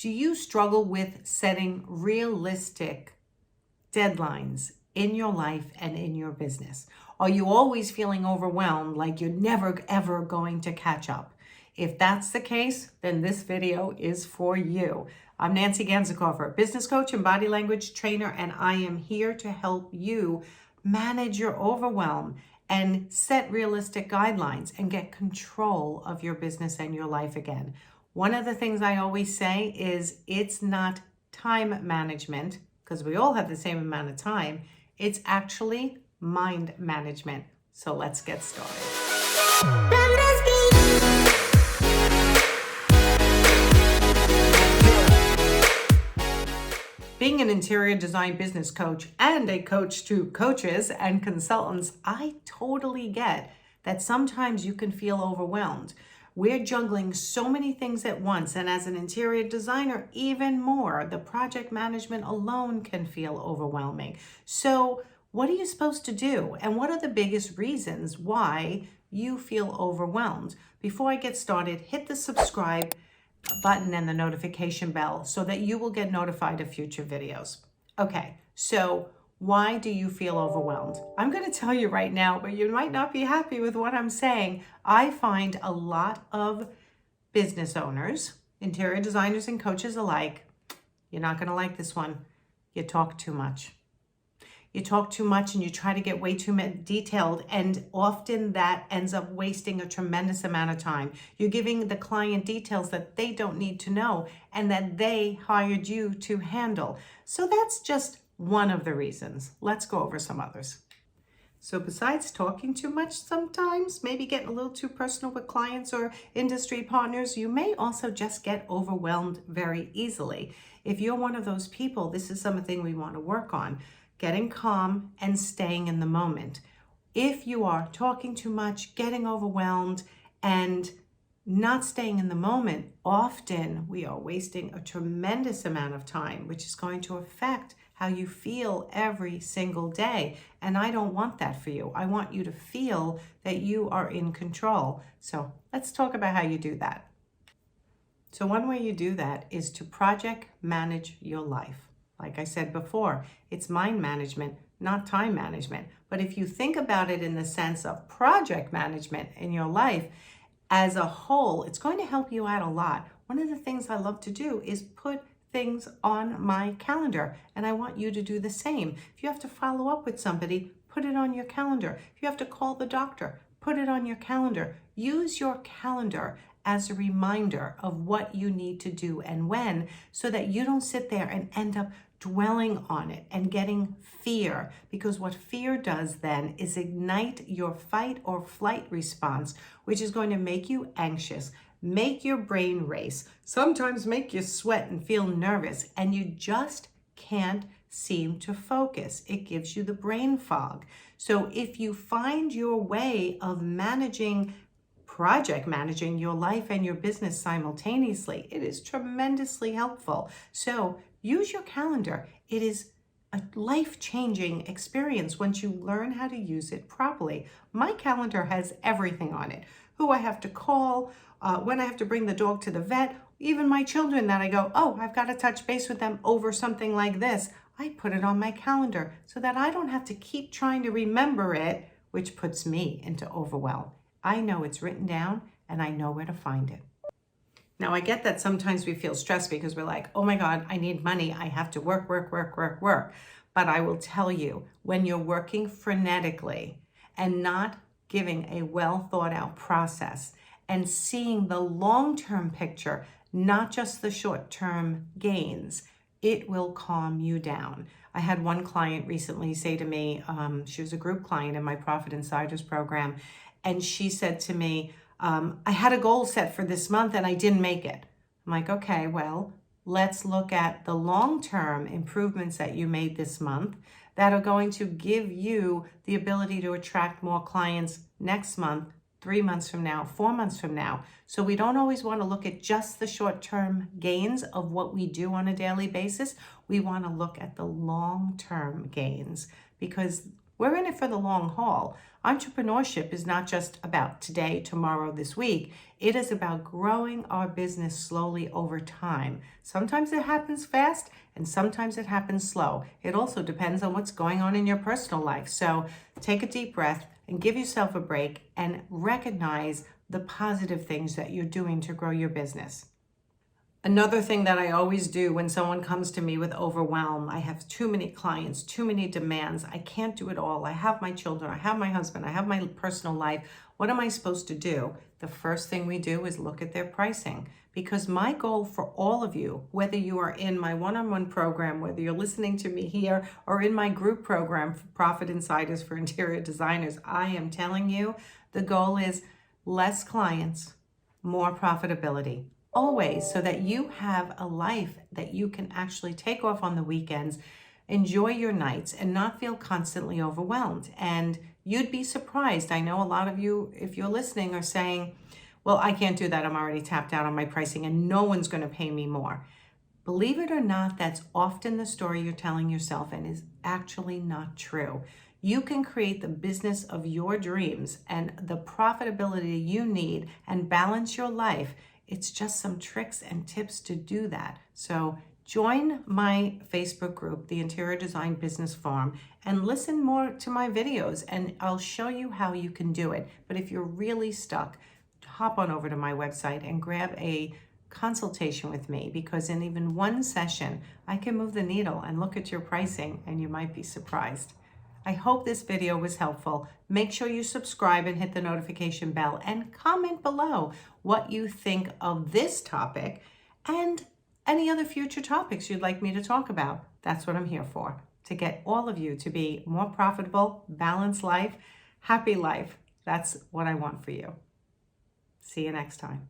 Do you struggle with setting realistic deadlines in your life and in your business? Are you always feeling overwhelmed, like you're never ever going to catch up? If that's the case, then this video is for you. I'm Nancy Quinn, business coach and body language trainer, and I am here to help you manage your overwhelm and set realistic guidelines and get control of your business and your life again. One of the things I always say is it's not time management, because we all have the same amount of time. It's actually mind management. So let's get started. Being an interior design business coach and a coach to coaches and consultants, I totally get that sometimes you can feel overwhelmed. We're juggling so many things at once, and as an interior designer, even more. The project management alone can feel overwhelming. So what are you supposed to do? And what are the biggest reasons why you feel overwhelmed? Before I get started, hit the subscribe button and the notification bell so that you will get notified of future videos. Okay, so why do you feel overwhelmed? I'm going to tell you right now, but you might not be happy with what I'm saying. I find a lot of business owners, interior designers and coaches alike, you're not going to like this one. You talk too much. You talk too much and you try to get way too detailed, and often that ends up wasting a tremendous amount of time. You're giving the client details that they don't need to know and that they hired you to handle. So that's just one of the reasons. Let's go over some others. So besides talking too much sometimes, maybe getting a little too personal with clients or industry partners, you may also just get overwhelmed very easily. If you're one of those people, this is something we want to work on. Getting calm and staying in the moment. If you are talking too much, getting overwhelmed, and not staying in the moment, often we are wasting a tremendous amount of time, which is going to affect how you feel every single day. And I don't want that for you. I want you to feel that you are in control. So let's talk about how you do that. So one way you do that is to project manage your life. Like I said before, it's mind management, not time management. But if you think about it in the sense of project management in your life as a whole, it's going to help you out a lot. One of the things I love to do is put things on my calendar, and I want you to do the same. If you have to follow up with somebody, put it on your calendar. If you have to call the doctor, put it on your calendar. Use your calendar as a reminder of what you need to do and when, so that you don't sit there and end up dwelling on it and getting fear, because what fear does then is ignite your fight or flight response, which is going to make you anxious, make your brain race, sometimes make you sweat and feel nervous, and you just can't seem to focus. It gives you the brain fog. So if you find your way of project managing your life and your business simultaneously, it is tremendously helpful. So use your calendar. It is a life-changing experience once you learn how to use it properly. My calendar has everything on it. Who I have to call, when I have to bring the dog to the vet, even my children that I go, oh, I've got to touch base with them over something like this. I put it on my calendar so that I don't have to keep trying to remember it, which puts me into overwhelm. I know it's written down and I know where to find it. Now, I get that sometimes we feel stressed because we're like, oh my God, I need money. I have to work. But I will tell you, when you're working frenetically and not giving a well thought out process and seeing the long-term picture, not just the short-term gains, it will calm you down. I had one client recently say to me, she was a group client in my Profit Insiders program, and she said to me, I had a goal set for this month and I didn't make it. I'm like, okay, well, let's look at the long-term improvements that you made this month that are going to give you the ability to attract more clients next month, 3 months from now, 4 months from now. So we don't always want to look at just the short-term gains of what we do on a daily basis. We want to look at the long-term gains, because We're in it for the long haul. Entrepreneurship is not just about today, tomorrow, this week. It is about growing our business slowly over time. Sometimes it happens fast and sometimes it happens slow. It also depends on what's going on in your personal life. So take a deep breath and give yourself a break and recognize the positive things that you're doing to grow your business. Another thing that I always do when someone comes to me with overwhelm, I have too many clients, too many demands. I can't do it all. I have my children, I have my husband, I have my personal life. What am I supposed to do? The first thing we do is look at their pricing, because my goal for all of you, whether you are in my one-on-one program, whether you're listening to me here or in my group program for Profit Insiders for Interior Designers, I am telling you the goal is less clients, more profitability. Always, so that you have a life that you can actually take off on the weekends, enjoy your nights, and not feel constantly overwhelmed. And you'd be surprised. I know a lot of you, if you're listening, are saying, well, I can't do that. I'm already tapped out on my pricing and no one's going to pay me more. Believe it or not, that's often the story you're telling yourself and is actually not true. You can create the business of your dreams and the profitability you need and balance your life. It's just some tricks and tips to do that. So join my Facebook group, the Interior Design Business Farm, and listen more to my videos and I'll show you how you can do it. But if you're really stuck, hop on over to my website and grab a consultation with me, because in even one session, I can move the needle and look at your pricing and you might be surprised. I hope this video was helpful. Make sure you subscribe and hit the notification bell and comment below what you think of this topic and any other future topics you'd like me to talk about. That's what I'm here for, to get all of you to be more profitable, balanced life, happy life. That's what I want for you. See you next time.